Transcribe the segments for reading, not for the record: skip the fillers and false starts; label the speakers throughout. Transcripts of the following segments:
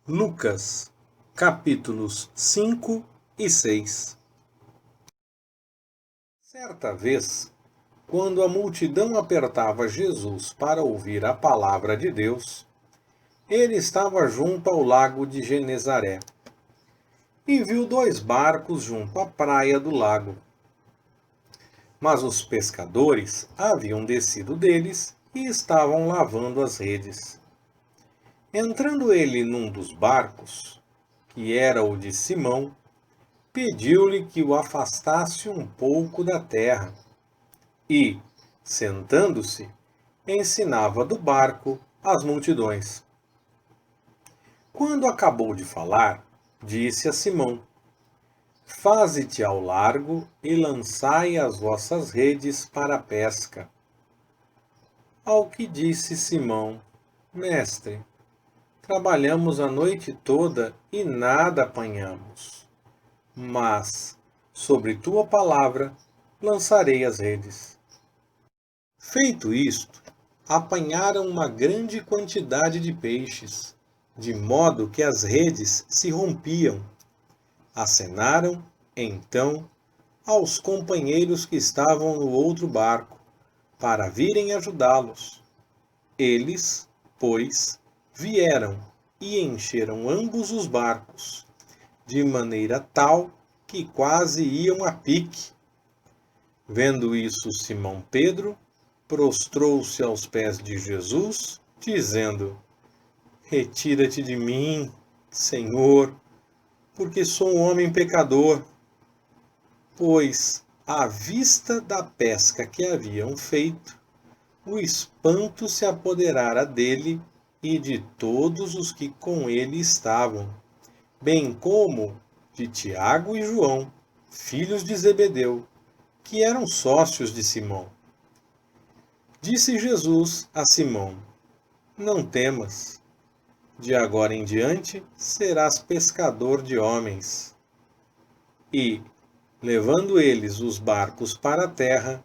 Speaker 1: Lucas, capítulos 5 e 6. Certa vez, quando a multidão apertava Jesus para ouvir a palavra de Deus, ele estava junto ao lago de Genezaré e viu dois barcos junto à praia do lago. Mas os pescadores haviam descido deles e estavam lavando as redes. Entrando ele num dos barcos, que era o de Simão, pediu-lhe que o afastasse um pouco da terra e, sentando-se, ensinava do barco as multidões. Quando acabou de falar, disse a Simão: Faze-te ao largo e lançai as vossas redes para a pesca. Ao que disse Simão: Mestre, trabalhamos a noite toda e nada apanhamos. Mas, sobre tua palavra, lançarei as redes. Feito isto, apanharam uma grande quantidade de peixes, de modo que as redes se rompiam. Acenaram, então, aos companheiros que estavam no outro barco, para virem ajudá-los. Eles, pois, vieram e encheram ambos os barcos, de maneira tal que quase iam a pique. Vendo isso, Simão Pedro prostrou-se aos pés de Jesus, dizendo: Retira-te de mim, Senhor, porque sou um homem pecador. Pois, à vista da pesca que haviam feito, o espanto se apoderara dele e de todos os que com ele estavam, bem como de Tiago e João, filhos de Zebedeu, que eram sócios de Simão. Disse Jesus a Simão: Não temas, de agora em diante serás pescador de homens. E, levando eles os barcos para a terra,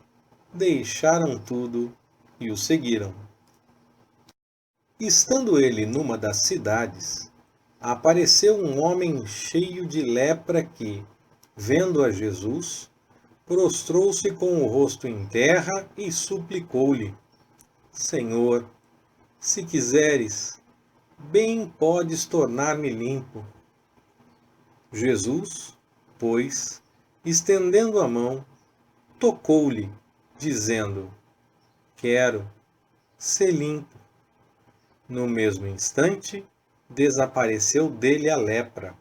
Speaker 1: deixaram tudo e o seguiram. Estando ele numa das cidades, apareceu um homem cheio de lepra que, vendo a Jesus, prostrou-se com o rosto em terra e suplicou-lhe: Senhor, se quiseres, bem podes tornar-me limpo. Jesus, pois, estendendo a mão, tocou-lhe, dizendo: Quero, ser limpo. No mesmo instante, desapareceu dele a lepra.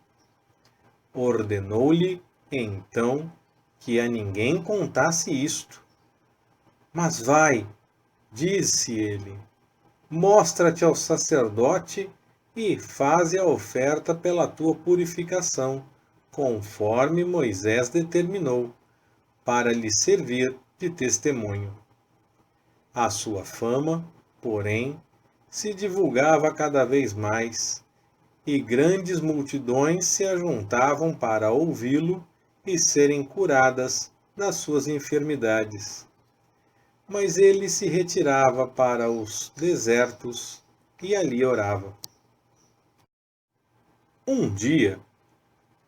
Speaker 1: Ordenou-lhe, então, que a ninguém contasse isto. Mas vai, disse ele, mostra-te ao sacerdote e faze a oferta pela tua purificação, conforme Moisés determinou, para lhe servir de testemunho. A sua fama, porém, se divulgava cada vez mais, e grandes multidões se ajuntavam para ouvi-lo e serem curadas das suas enfermidades. Mas ele se retirava para os desertos e ali orava. Um dia,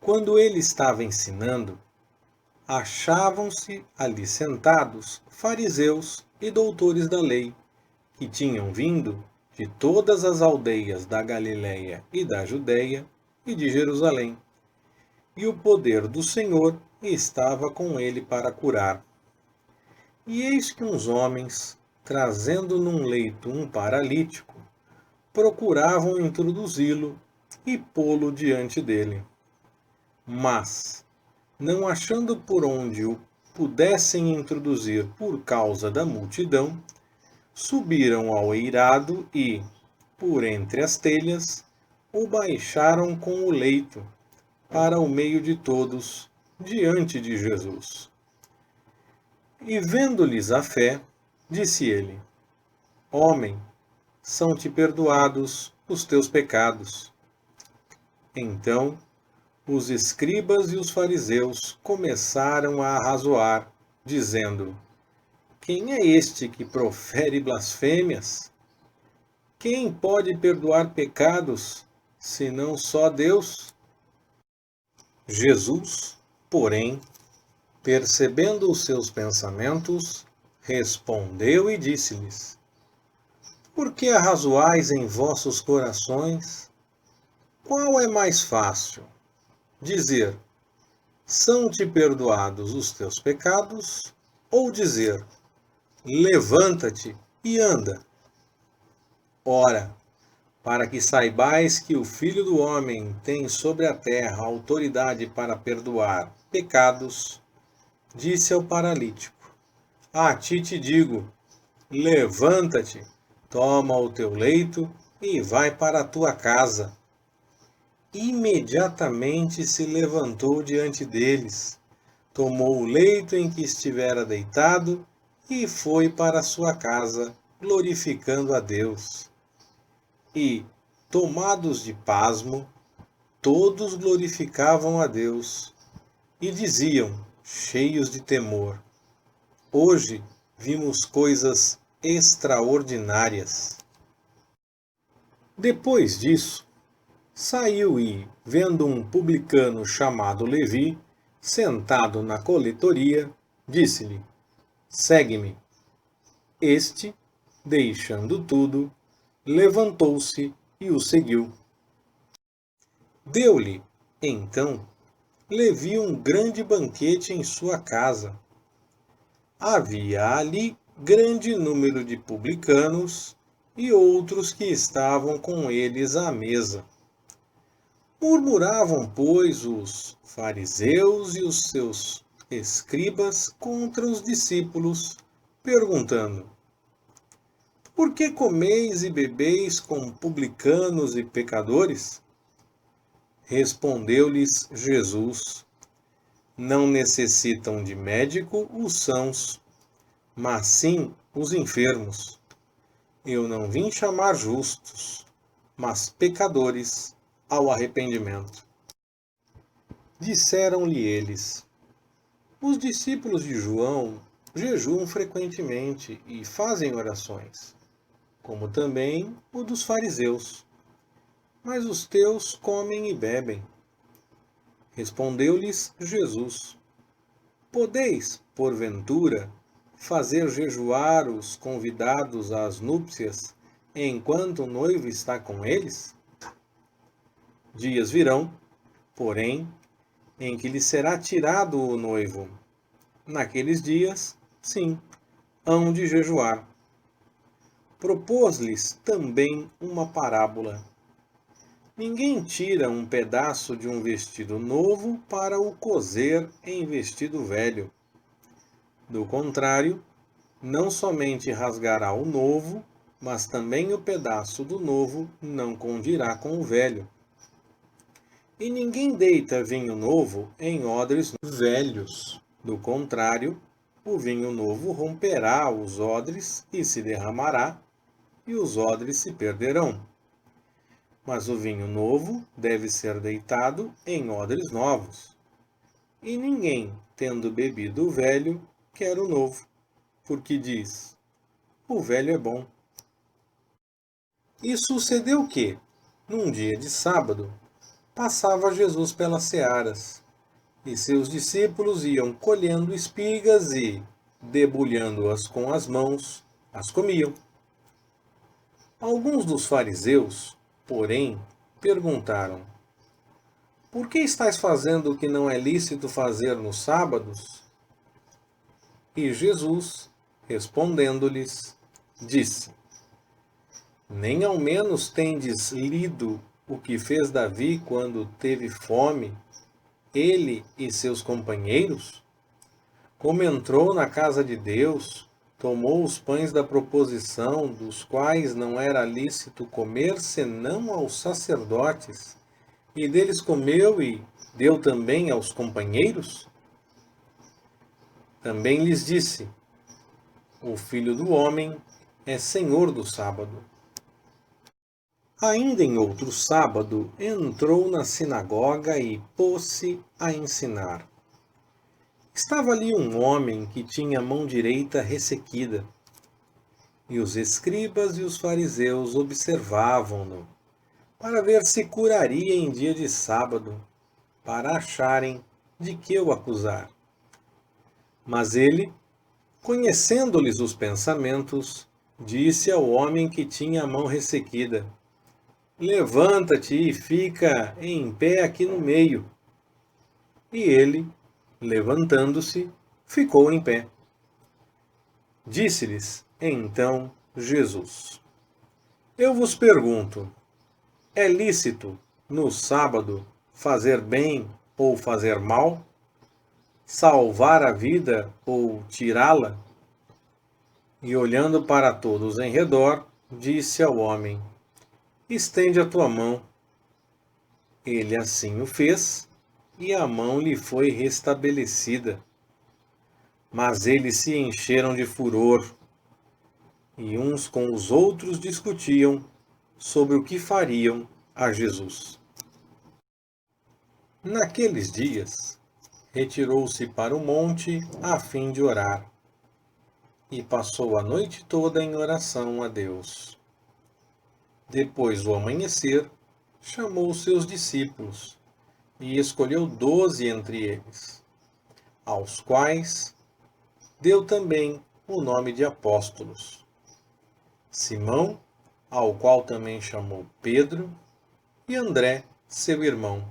Speaker 1: quando ele estava ensinando, achavam-se ali sentados fariseus e doutores da lei, que tinham vindo de todas as aldeias da Galiléia e da Judéia e de Jerusalém. E o poder do Senhor estava com ele para curar. E eis que uns homens, trazendo num leito um paralítico, procuravam introduzi-lo e pô-lo diante dele. Mas, não achando por onde o pudessem introduzir por causa da multidão, subiram ao eirado e, por entre as telhas, o baixaram com o leito, para o meio de todos, diante de Jesus. E vendo-lhes a fé, disse ele: Homem, são-te perdoados os teus pecados. Então, os escribas e os fariseus começaram a arrazoar, dizendo: Quem é este que profere blasfêmias? Quem pode perdoar pecados, senão só Deus? Jesus, porém, percebendo os seus pensamentos, respondeu e disse-lhes: Por que arrazoais em vossos corações? Qual é mais fácil? Dizer: São-te perdoados os teus pecados? Ou dizer: Levanta-te e anda? Ora, para que saibais que o Filho do Homem tem sobre a terra autoridade para perdoar pecados, disse ao paralítico: A ti te digo, levanta-te, toma o teu leito e vai para a tua casa. Imediatamente se levantou diante deles, tomou o leito em que estivera deitado e foi para a sua casa, glorificando a Deus. E, tomados de pasmo, todos glorificavam a Deus e diziam, cheios de temor: Hoje vimos coisas extraordinárias. Depois disso, saiu e, vendo um publicano chamado Levi, sentado na coletoria, disse-lhe: Segue-me. Este, deixando tudo, levantou-se e o seguiu. Deu-lhe, então, Levi um grande banquete em sua casa. Havia ali grande número de publicanos e outros que estavam com eles à mesa. Murmuravam, pois, os fariseus e os seus escribas contra os discípulos, perguntando: Por que comeis e bebeis com publicanos e pecadores? Respondeu-lhes Jesus: Não necessitam de médico os sãos, mas sim os enfermos. Eu não vim chamar justos, mas pecadores ao arrependimento. Disseram-lhe eles: Os discípulos de João jejuam frequentemente e fazem orações, como também o dos fariseus. Mas os teus comem e bebem. Respondeu-lhes Jesus: Podeis, porventura, fazer jejuar os convidados às núpcias, enquanto o noivo está com eles? Dias virão, porém, em que lhe será tirado o noivo. Naqueles dias, sim, hão de jejuar. Propôs-lhes também uma parábola. Ninguém tira um pedaço de um vestido novo para o coser em vestido velho. Do contrário, não somente rasgará o novo, mas também o pedaço do novo não condirá com o velho. E ninguém deita vinho novo em odres velhos. Do contrário, o vinho novo romperá os odres e se derramará, e os odres se perderão. Mas o vinho novo deve ser deitado em odres novos. E ninguém, tendo bebido o velho, quer o novo, porque diz: o velho é bom. E sucedeu que, num dia de sábado, passava Jesus pelas searas, e seus discípulos iam colhendo espigas e, debulhando-as com as mãos, as comiam. Alguns dos fariseus, porém, perguntaram: Por que estáis fazendo o que não é lícito fazer nos sábados? E Jesus, respondendo-lhes, disse: Nem ao menos tendes lido o que fez Davi quando teve fome, ele e seus companheiros? Como entrou na casa de Deus, tomou os pães da proposição, dos quais não era lícito comer senão aos sacerdotes, e deles comeu e deu também aos companheiros? Também lhes disse: O Filho do Homem é Senhor do sábado. Ainda em outro sábado, entrou na sinagoga e pôs-se a ensinar. Estava ali um homem que tinha a mão direita ressequida, e os escribas e os fariseus observavam-no, para ver se curaria em dia de sábado, para acharem de que o acusar. Mas ele, conhecendo-lhes os pensamentos, disse ao homem que tinha a mão ressequida: Levanta-te e fica em pé aqui no meio. E ele, levantando-se, ficou em pé. Disse-lhes então Jesus: Eu vos pergunto, é lícito, no sábado, fazer bem ou fazer mal? Salvar a vida ou tirá-la? E olhando para todos em redor, disse ao homem: Estende a tua mão. Ele assim o fez, e a mão lhe foi restabelecida. Mas eles se encheram de furor, e uns com os outros discutiam sobre o que fariam a Jesus. Naqueles dias, retirou-se para o monte a fim de orar, e passou a noite toda em oração a Deus. Depois do amanhecer, chamou seus discípulos e escolheu 12 entre eles, aos quais deu também o nome de apóstolos: Simão, ao qual também chamou Pedro, e André, seu irmão,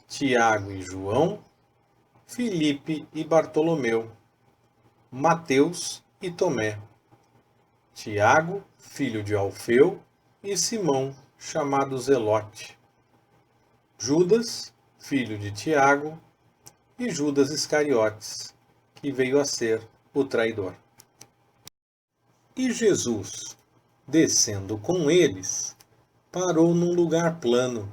Speaker 1: Tiago e João, Filipe e Bartolomeu, Mateus e Tomé, Tiago, filho de Alfeu, e Simão, chamado Zelote, Judas, filho de Tiago, e Judas Iscariotes, que veio a ser o traidor. E Jesus, descendo com eles, parou num lugar plano,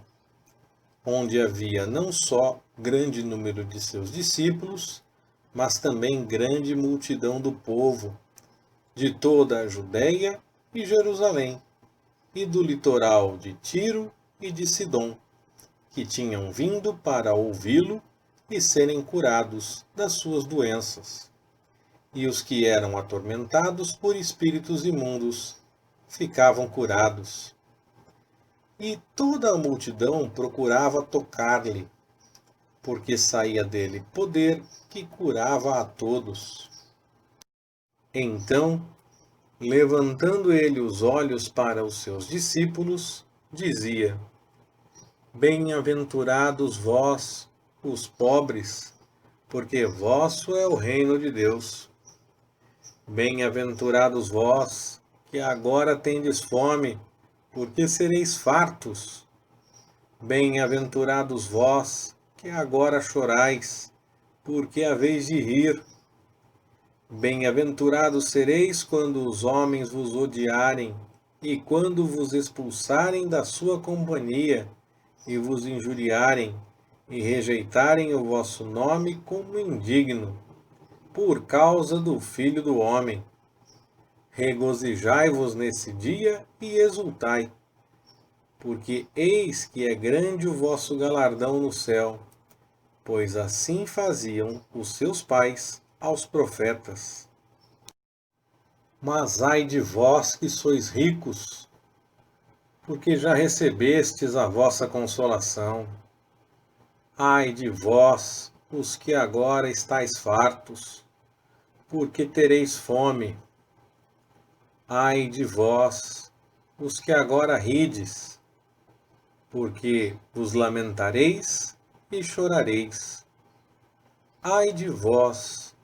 Speaker 1: onde havia não só grande número de seus discípulos, mas também grande multidão do povo, de toda a Judéia e Jerusalém, e do litoral de Tiro e de Sidom, que tinham vindo para ouvi-lo e serem curados das suas doenças. E os que eram atormentados por espíritos imundos ficavam curados. E toda a multidão procurava tocar-lhe, porque saía dele poder que curava a todos. Então, levantando ele os olhos para os seus discípulos, dizia: Bem-aventurados vós, os pobres, porque vosso é o reino de Deus. Bem-aventurados vós, que agora tendes fome, porque sereis fartos. Bem-aventurados vós, que agora chorais, porque haveis de rir. Bem-aventurados sereis quando os homens vos odiarem, e quando vos expulsarem da sua companhia, e vos injuriarem, e rejeitarem o vosso nome como indigno, por causa do Filho do Homem. Regozijai-vos nesse dia e exultai, porque eis que é grande o vosso galardão no céu, pois assim faziam os seus pais aos profetas. Mas ai de vós que sois ricos, porque já recebestes a vossa consolação. Ai de vós, os que agora estáis fartos, porque tereis fome. Ai de vós, os que agora rides, porque vos lamentareis e chorareis. Ai de vós,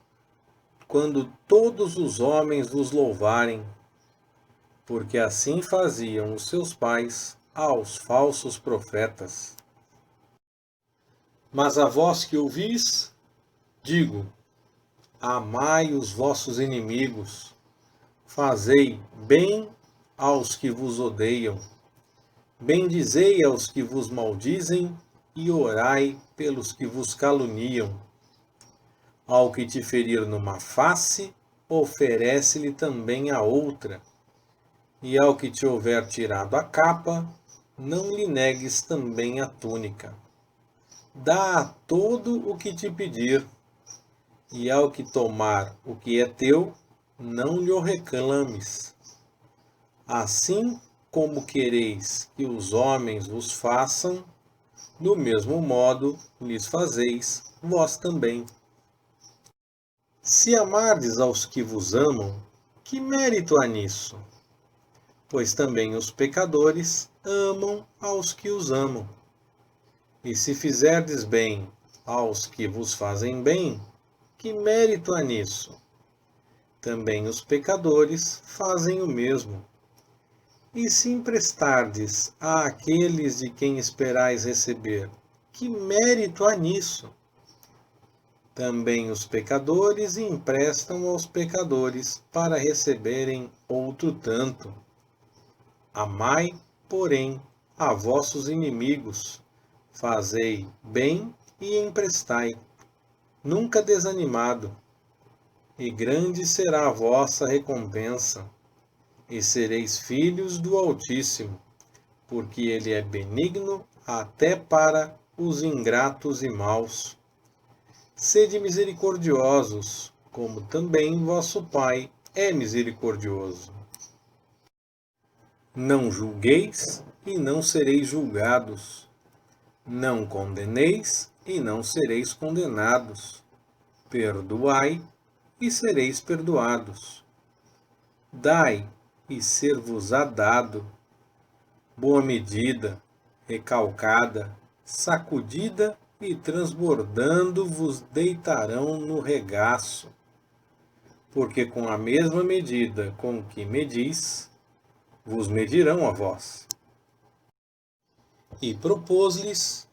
Speaker 1: quando todos os homens vos louvarem, porque assim faziam os seus pais aos falsos profetas. Mas a vós que ouvis, digo: amai os vossos inimigos, fazei bem aos que vos odeiam, bendizei aos que vos maldizem e orai pelos que vos caluniam. Ao que te ferir numa face, oferece-lhe também a outra, e ao que te houver tirado a capa, não lhe negues também a túnica. Dá a todo o que te pedir, e ao que tomar o que é teu, não lhe o reclames. Assim como quereis que os homens vos façam, do mesmo modo lhes fazeis vós também. Se amardes aos que vos amam, que mérito há nisso? Pois também os pecadores amam aos que os amam. E se fizerdes bem aos que vos fazem bem, que mérito há nisso? Também os pecadores fazem o mesmo. E se emprestardes àqueles de quem esperais receber, que mérito há nisso? Também os pecadores emprestam aos pecadores para receberem outro tanto. Amai, porém, a vossos inimigos, fazei bem e emprestai, nunca desanimado, e grande será a vossa recompensa, e sereis filhos do Altíssimo, porque ele é benigno até para os ingratos e maus. Sede misericordiosos, como também vosso Pai é misericordioso. Não julgueis e não sereis julgados. Não condeneis e não sereis condenados. Perdoai e sereis perdoados. Dai e ser-vos-á dado. Boa medida, recalcada, sacudida e transbordando vos deitarão no regaço. Porque com a mesma medida com que medis, vos medirão a vós. E propôs-lhes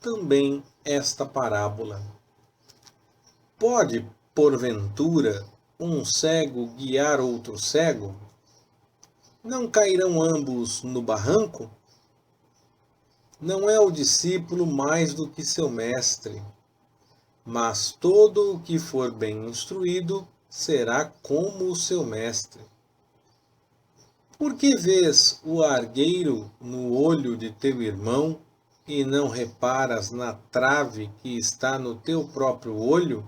Speaker 1: também esta parábola. Pode, porventura, um cego guiar outro cego? Não cairão ambos no barranco? Não é o discípulo mais do que seu mestre, mas todo o que for bem instruído será como o seu mestre. Por que vês o argueiro no olho de teu irmão e não reparas na trave que está no teu próprio olho?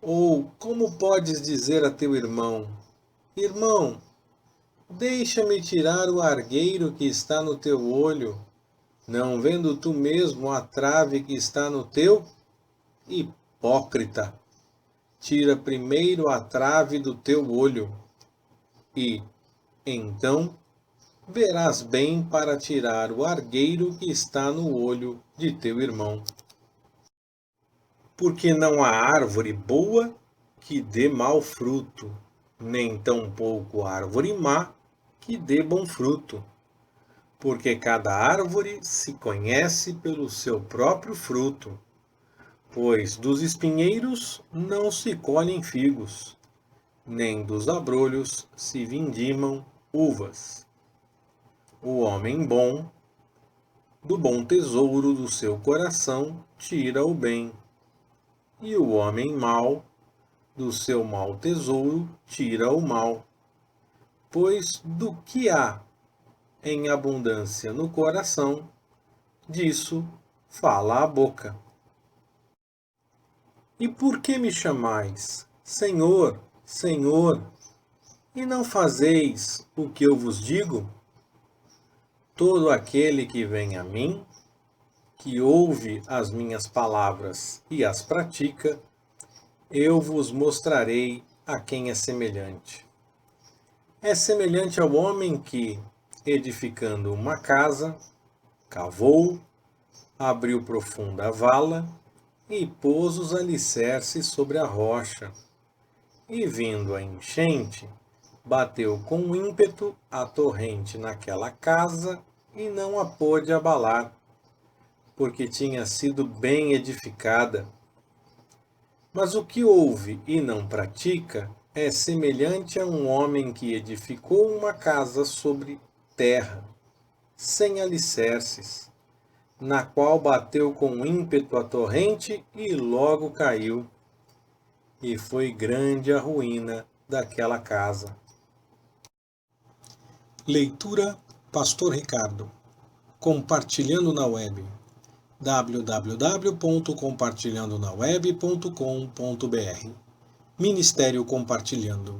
Speaker 1: Ou como podes dizer a teu irmão: Irmão, deixa-me tirar o argueiro que está no teu olho, não vendo tu mesmo a trave que está no teu? Hipócrita! Tira primeiro a trave do teu olho, e, então, verás bem para tirar o argueiro que está no olho de teu irmão. Porque não há árvore boa que dê mau fruto, nem tampouco árvore má que dê bom fruto. Porque cada árvore se conhece pelo seu próprio fruto. Pois dos espinheiros não se colhem figos, nem dos abrolhos se vindimam uvas. O homem bom, do bom tesouro do seu coração, tira o bem, e o homem mau, do seu mau tesouro, tira o mal. Pois do que há em abundância no coração, disso fala a boca. E por que me chamais, Senhor, Senhor, e não fazeis o que eu vos digo? Todo aquele que vem a mim, que ouve as minhas palavras e as pratica, eu vos mostrarei a quem é semelhante. É semelhante ao homem que, edificando uma casa, cavou, abriu profunda vala e pôs os alicerces sobre a rocha. E vindo a enchente, bateu com ímpeto a torrente naquela casa e não a pôde abalar, porque tinha sido bem edificada. Mas o que ouve e não pratica é semelhante a um homem que edificou uma casa sobre terra, sem alicerces, na qual bateu com ímpeto a torrente e logo caiu. E foi grande a ruína daquela casa. Leitura Pastor Ricardo. Compartilhando na web. www.compartilhandonaweb.com.br Ministério Compartilhando.